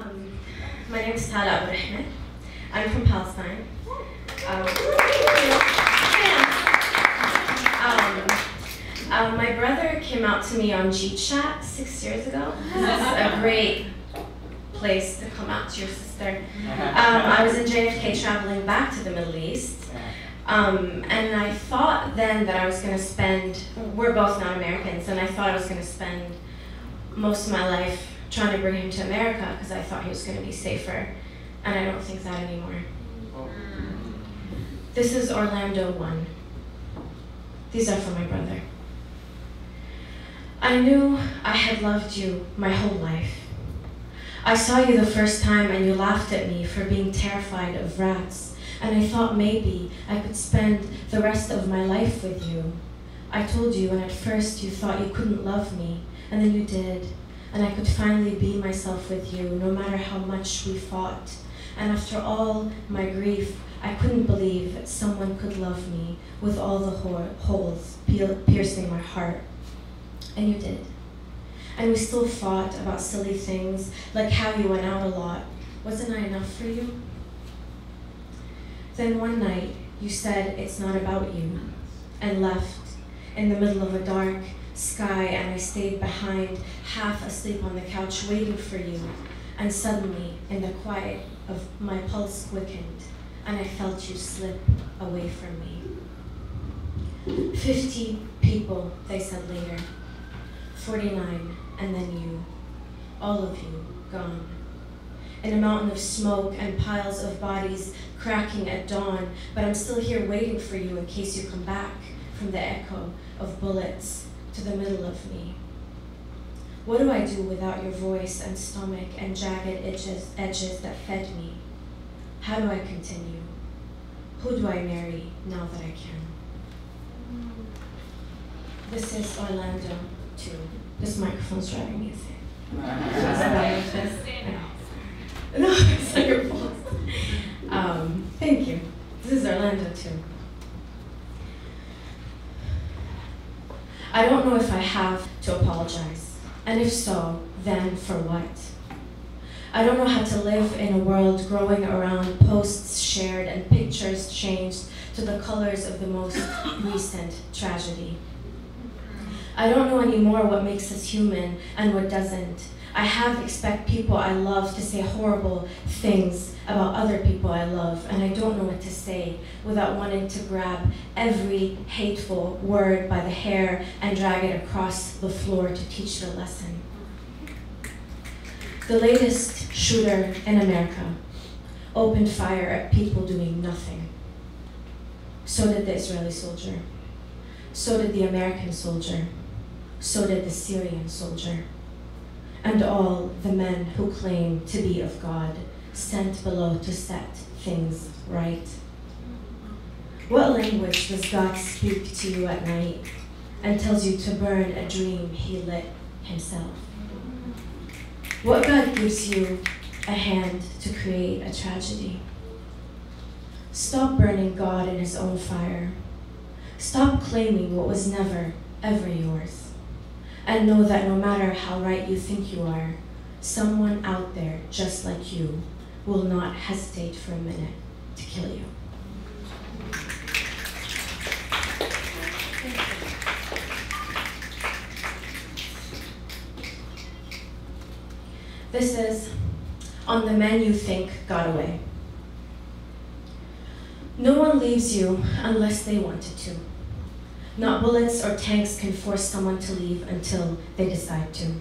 Um, my name is Tala Rahmeh. I'm from Palestine. My brother came out to me on GChat 6 years ago. This is a great place to come out to your sister. I was in JFK traveling back to the Middle East. And I thought then that I was going to spend, we're both not Americans, and I thought I was going to spend most of my life trying to bring him to America because I thought he was going to be safer. And I don't think that anymore. This is Orlando 1. These are for my brother. I knew I had loved you my whole life. I saw you the first time and you laughed at me for being terrified of rats. And I thought maybe I could spend the rest of my life with you. I told you, and at first you thought you couldn't love me, and then you did. And I could finally be myself with you, no matter how much we fought. And after all my grief, I couldn't believe that someone could love me with all the holes piercing my heart. And you did. And we still fought about silly things, like how you went out a lot. Wasn't I enough for you? Then one night, you said it's not about you, and left in the middle of a dark sky, and I stayed behind, half asleep on the couch, waiting for you. And suddenly, in the quiet of my pulse quickened, and I felt you slip away from me. 50 people, they said later. 49, and then you. All of you, gone. In a mountain of smoke and piles of bodies cracking at dawn, but I'm still here waiting for you in case you come back from the echo of bullets to the middle of me. What do I do without your voice and stomach and jagged edges that fed me? How do I continue? Who do I marry now that I can? This is Orlando 2. This microphone's driving me insane. No, it's not your fault. Thank you. This is Orlando 2. I don't know if I have to apologize, and if so, then for what? I don't know how to live in a world growing around posts shared and pictures changed to the colors of the most recent tragedy. I don't know anymore what makes us human and what doesn't. I half expect people I love to say horrible things about other people I love, and I don't know what to say without wanting to grab every hateful word by the hair and drag it across the floor to teach it a lesson. The latest shooter in America opened fire at people doing nothing. So did the Israeli soldier. So did the American soldier. So did the Syrian soldier. And all the men who claim to be of God, sent below to set things right. What language does God speak to you at night and tells you to burn a dream he lit himself? What God gives you a hand to create a tragedy? Stop burning God in his own fire. Stop claiming what was never, ever yours. And know that no matter how right you think you are, someone out there just like you will not hesitate for a minute to kill you. This is on the men you think got away. No one leaves you unless they wanted to. Not bullets or tanks can force someone to leave until they decide to.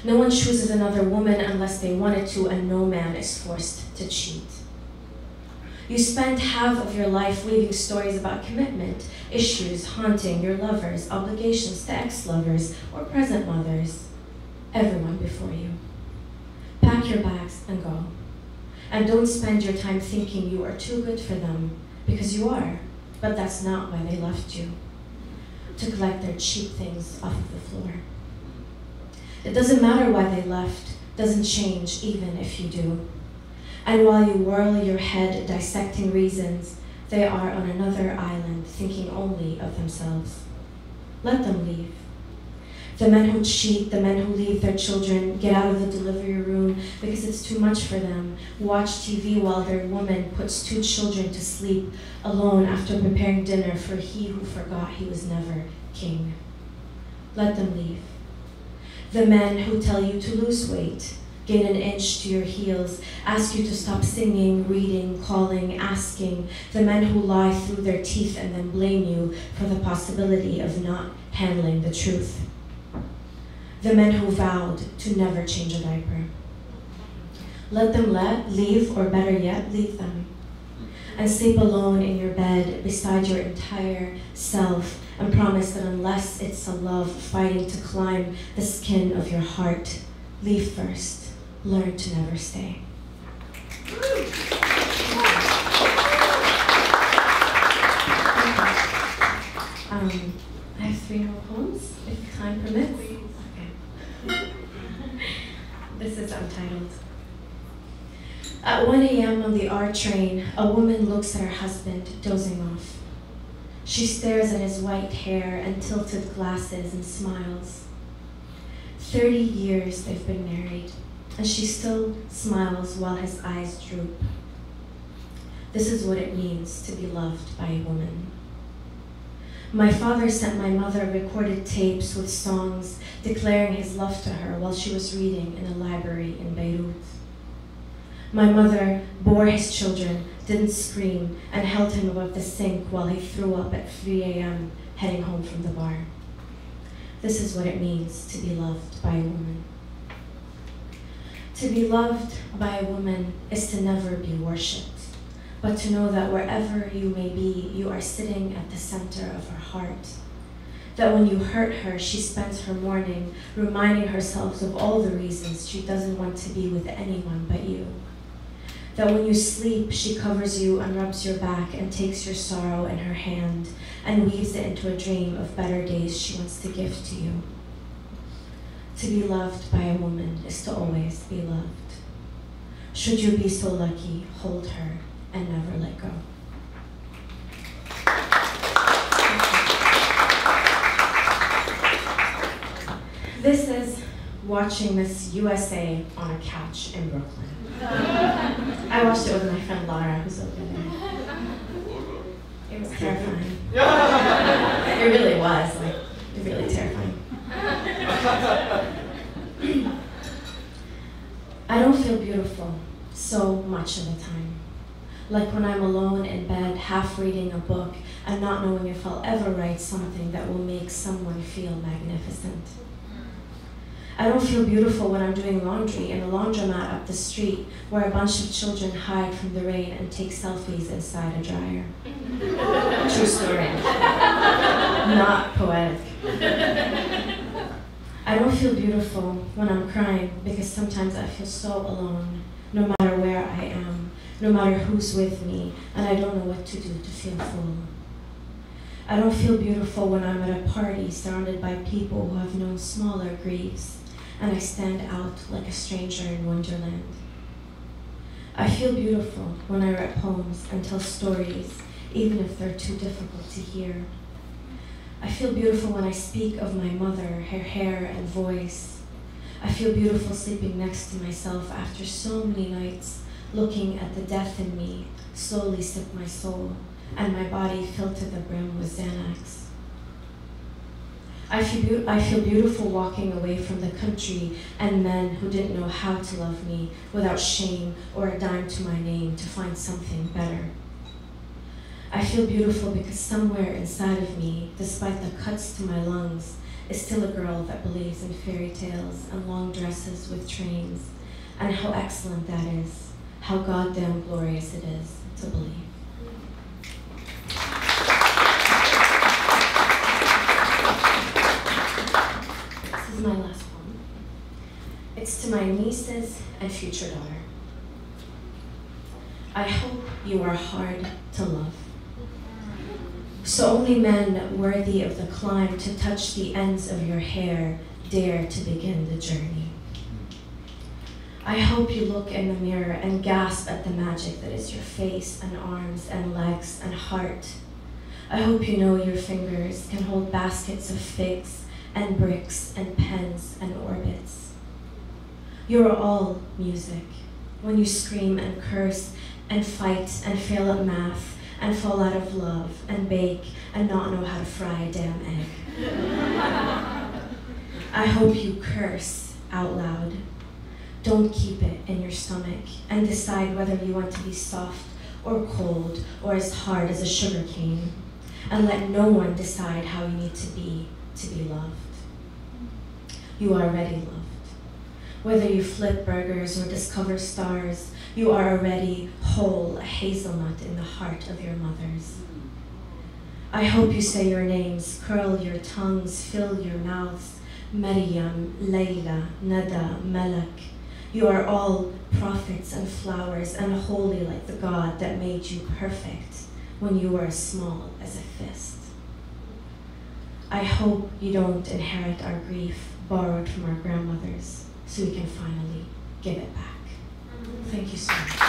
No one chooses another woman unless they wanted to, and no man is forced to cheat. You spend half of your life weaving stories about commitment, issues haunting your lovers, obligations to ex-lovers or present mothers, everyone before you. Pack your bags and go. And don't spend your time thinking you are too good for them, because you are. But that's not why they left you, to collect their cheap things off of the floor. It doesn't matter why they left, doesn't change even if you do. And while you whirl your head dissecting reasons, they are on another island thinking only of themselves. Let them leave. The men who cheat, the men who leave their children, get out of the delivery room because it's too much for them, watch TV while their woman puts 2 children to sleep alone after preparing dinner for he who forgot he was never king. Let them leave. The men who tell you to lose weight, gain an inch to your heels, ask you to stop singing, reading, calling, asking. The men who lie through their teeth and then blame you for the possibility of not handling the truth. The men who vowed to never change a diaper. Let them leave, or better yet, leave them. And sleep alone in your bed beside your entire self and promise that unless it's a love fighting to climb the skin of your heart, leave first, learn to never stay. I have 3 more poems, if time permits. Okay. This is untitled. At 1 a.m. on the R train, a woman looks at her husband, dozing off. She stares at his white hair and tilted glasses and smiles. 30 years they've been married, and she still smiles while his eyes droop. This is what it means to be loved by a woman. My father sent my mother recorded tapes with songs declaring his love to her while she was reading in a library in Beirut. My mother bore his children, didn't scream, and held him above the sink while he threw up at 3 a.m. heading home from the bar. This is what it means to be loved by a woman. To be loved by a woman is to never be worshipped, but to know that wherever you may be, you are sitting at the center of her heart. That when you hurt her, she spends her morning reminding herself of all the reasons she doesn't want to be with anyone but you. That when you sleep, she covers you and rubs your back and takes your sorrow in her hand and weaves it into a dream of better days she wants to give to you. To be loved by a woman is to always be loved. Should you be so lucky, hold her and never let go. This is watching Miss USA on a couch in Brooklyn. I watched it with my friend Laura, who's over there. It was terrifying. It really was, really terrifying. I don't feel beautiful so much of the time. Like when I'm alone in bed, half reading a book and not knowing if I'll ever write something that will make someone feel magnificent. I don't feel beautiful when I'm doing laundry in a laundromat up the street where a bunch of children hide from the rain and take selfies inside a dryer. True story. Not poetic. I don't feel beautiful when I'm crying because sometimes I feel so alone, no matter where I am, no matter who's with me, and I don't know what to do to feel full. I don't feel beautiful when I'm at a party surrounded by people who have known smaller griefs, and I stand out like a stranger in Wonderland. I feel beautiful when I write poems and tell stories, even if they're too difficult to hear. I feel beautiful when I speak of my mother, her hair and voice. I feel beautiful sleeping next to myself after so many nights, looking at the death in me slowly sip my soul, and my body filled to the brim with Xanax. I feel beautiful walking away from the country and men who didn't know how to love me without shame or a dime to my name to find something better. I feel beautiful because somewhere inside of me, despite the cuts to my lungs, is still a girl that believes in fairy tales and long dresses with trains, and how excellent that is, how goddamn glorious it is to believe. This is my last poem. It's to my nieces and future daughter. I hope you are hard to love. So only men worthy of the climb to touch the ends of your hair dare to begin the journey. I hope you look in the mirror and gasp at the magic that is your face and arms and legs and heart. I hope you know your fingers can hold baskets of figs and bricks and pens and orbits. You are all music. When you scream and curse and fight and fail at math and fall out of love and bake and not know how to fry a damn egg. I hope you curse out loud. Don't keep it in your stomach and decide whether you want to be soft or cold or as hard as a sugar cane. And let no one decide how you need to be loved. You are already loved. Whether you flip burgers or discover stars, you are already whole, a hazelnut in the heart of your mothers. I hope you say your names, curl your tongues, fill your mouths. Maryam, Layla, Nada, Malak. You are all prophets and flowers and holy like the God that made you perfect when you were as small as a fist. I hope you don't inherit our grief borrowed from our grandmothers so we can finally give it back. Thank you so much.